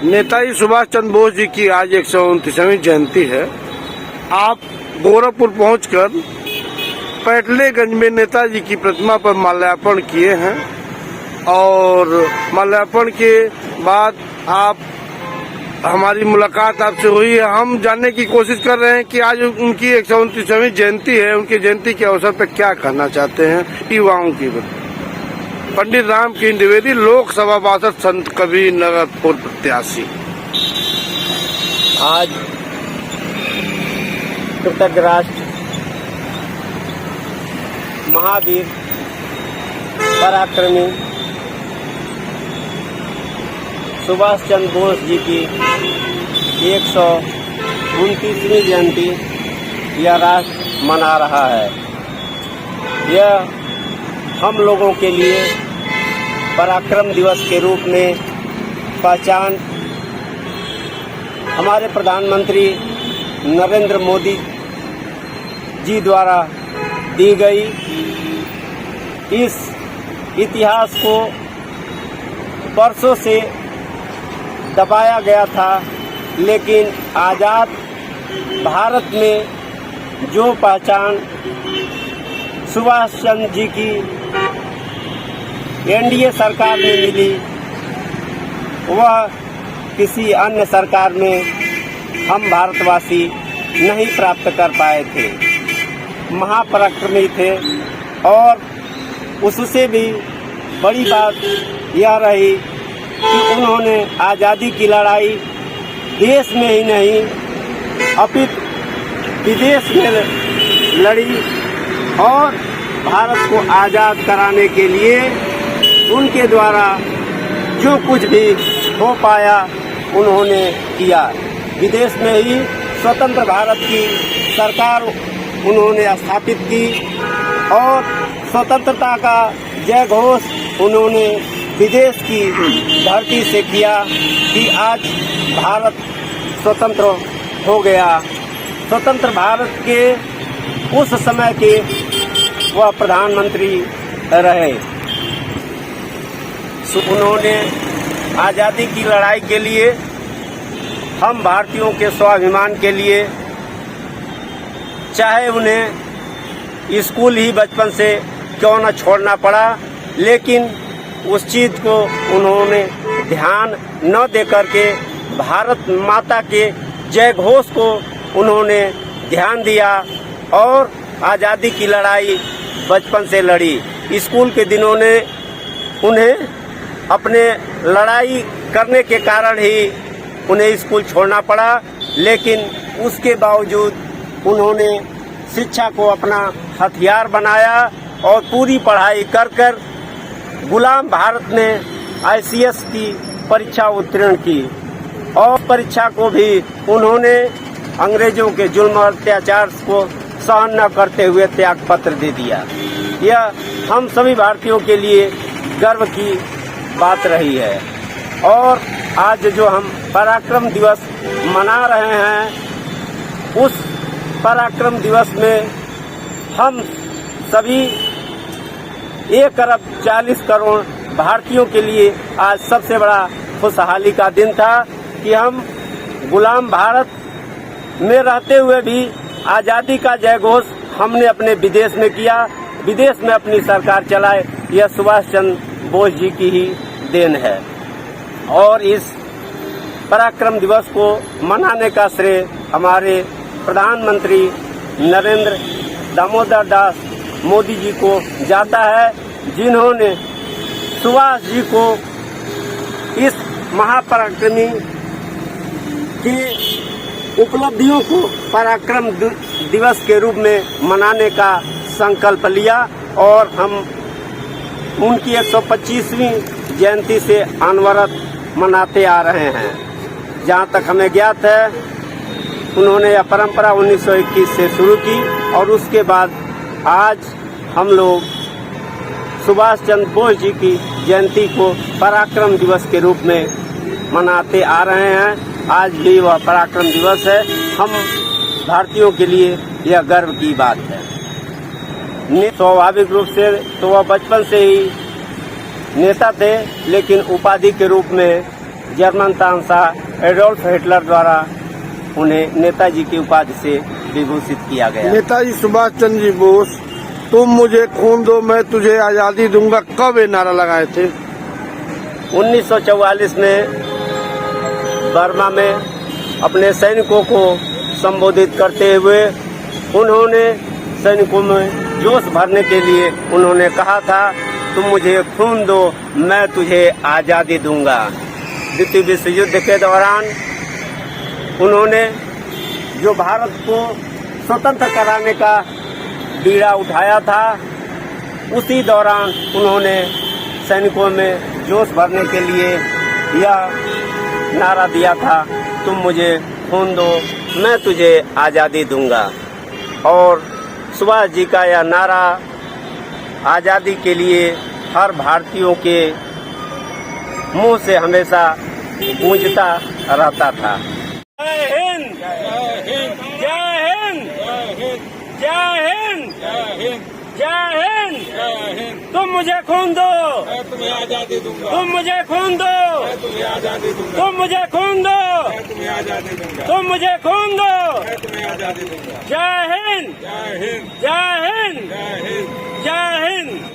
नेताजी सुभाष चंद्र बोस जी की आज 129वीं जयंती है। आप गोरखपुर पहुंचकर पैटलेगंज में नेताजी की प्रतिमा पर माल्यार्पण किए हैं और माल्यार्पण के बाद आप हमारी मुलाकात आपसे हुई है। हम जानने की कोशिश कर रहे हैं कि आज उनकी 129वीं जयंती है, उनकी जयंती के अवसर पर क्या कहना चाहते हैं युवाओं की। पंडित राम किशन द्विवेदी, लोकसभा पार्षद, संत कबीर नगर पूर्व प्रत्याशी। आज कृतज्ञ राष्ट्र महावीर पराक्रमी सुभाष चंद्र बोस जी की 129वीं जयंती यह राष्ट्र मना रहा है। यह हम लोगों के लिए पराक्रम दिवस के रूप में पहचान हमारे प्रधानमंत्री नरेंद्र मोदी जी द्वारा दी गई। इस इतिहास को वर्षों से दबाया गया था, लेकिन आज़ाद भारत में जो पहचान सुभाष चंद्र जी की एनडीए सरकार में मिली, वह किसी अन्य सरकार में हम भारतवासी नहीं प्राप्त कर पाए थे। महापराक्रमी थे और उससे भी बड़ी बात यह रही कि उन्होंने आज़ादी की लड़ाई देश में ही नहीं अपितु विदेश में लड़ी और भारत को आज़ाद कराने के लिए उनके द्वारा जो कुछ भी हो पाया उन्होंने किया। विदेश में ही स्वतंत्र भारत की सरकार उन्होंने स्थापित की और स्वतंत्रता का जय घोष उन्होंने विदेश की धरती से किया कि आज भारत स्वतंत्र हो गया। स्वतंत्र भारत के उस समय के वह प्रधानमंत्री रहे। उन्होंने आज़ादी की लड़ाई के लिए, हम भारतीयों के स्वाभिमान के लिए, चाहे उन्हें स्कूल ही बचपन से क्यों न छोड़ना पड़ा, लेकिन उस चीज़ को उन्होंने ध्यान न दे करके भारत माता के जय घोष को उन्होंने ध्यान दिया और आज़ादी की लड़ाई बचपन से लड़ी। स्कूल के दिनों ने उन्हें अपने लड़ाई करने के कारण ही उन्हें स्कूल छोड़ना पड़ा, लेकिन उसके बावजूद उन्होंने शिक्षा को अपना हथियार बनाया और पूरी पढ़ाई कर गुलाम भारत में आईसीएस की परीक्षा उत्तीर्ण की और परीक्षा को भी उन्होंने अंग्रेजों के जुल्म और अत्याचार को सहन न करते हुए त्याग पत्र दे दिया। यह हम सभी भारतीयों के लिए गर्व की बात रही है। और आज जो हम पराक्रम दिवस मना रहे हैं, उस पराक्रम दिवस में हम सभी 1 अरब 40 करोड़ भारतीयों के लिए आज सबसे बड़ा खुशहाली का दिन था कि हम गुलाम भारत में रहते हुए भी आज़ादी का जय घोष हमने अपने विदेश में किया, विदेश में अपनी सरकार चलाए। यह सुभाष चंद्र बोस जी की ही देन है। और इस पराक्रम दिवस को मनाने का श्रेय हमारे प्रधानमंत्री नरेंद्र दामोदर दास मोदी जी को जाता है, जिन्होंने सुभाष जी को इस महापराक्रमी की उपलब्धियों को पराक्रम दिवस के रूप में मनाने का संकल्प लिया और हम उनकी 125वीं जयंती से अनवरत मनाते आ रहे हैं। जहां तक हमें ज्ञात है, उन्होंने यह परंपरा 1921 से शुरू की और उसके बाद आज हम लोग सुभाष चंद्र बोस जी की जयंती को पराक्रम दिवस के रूप में मनाते आ रहे हैं। आज भी वह पराक्रम दिवस है। हम भारतीयों के लिए यह गर्व की बात है। स्वाभाविक रूप से तो वह बचपन से ही नेता थे, लेकिन उपाधि के रूप में जर्मन तानाशाह एडोल्फ हिटलर द्वारा उन्हें नेताजी की उपाधि से विभूषित किया गया। नेताजी सुभाष चंद्र जी बोस, तुम मुझे खून दो मैं तुझे आजादी दूंगा, कब ये नारा लगाए थे? 1944 में बर्मा में अपने सैनिकों को संबोधित करते हुए उन्होंने सैनिकों में जोश भरने के लिए उन्होंने कहा था, तुम मुझे खून दो मैं तुझे आजादी दूंगा। द्वितीय विश्व युद्ध के दौरान उन्होंने जो भारत को स्वतंत्र कराने का बीड़ा उठाया था, उसी दौरान उन्होंने सैनिकों में जोश भरने के लिए यह नारा दिया था, तुम मुझे खून दो मैं तुझे आज़ादी दूंगा। और सुभाष जी का यह नारा आज़ादी के लिए हर भारतीयों के मुंह से हमेशा गूंजता रहता था। जय हिंद, जय हिंद, जय हिंद, जय हिंद, जय हिंद, जय हिंद। तुम मुझे खून दो मैं तुम्हें आज़ादी दूंगा, तुम मुझे खून दो मैं तुम्हें आज़ादी दूंगा, तुम मुझे खून दो मैं तुम्हें आज़ादी दूंगा, तुम मुझे खून दो मैं तुम्हें आज़ादी दूंगा। जय हिंद, जय हिंद, जय हिंद, जय हिंद, जय हिंद।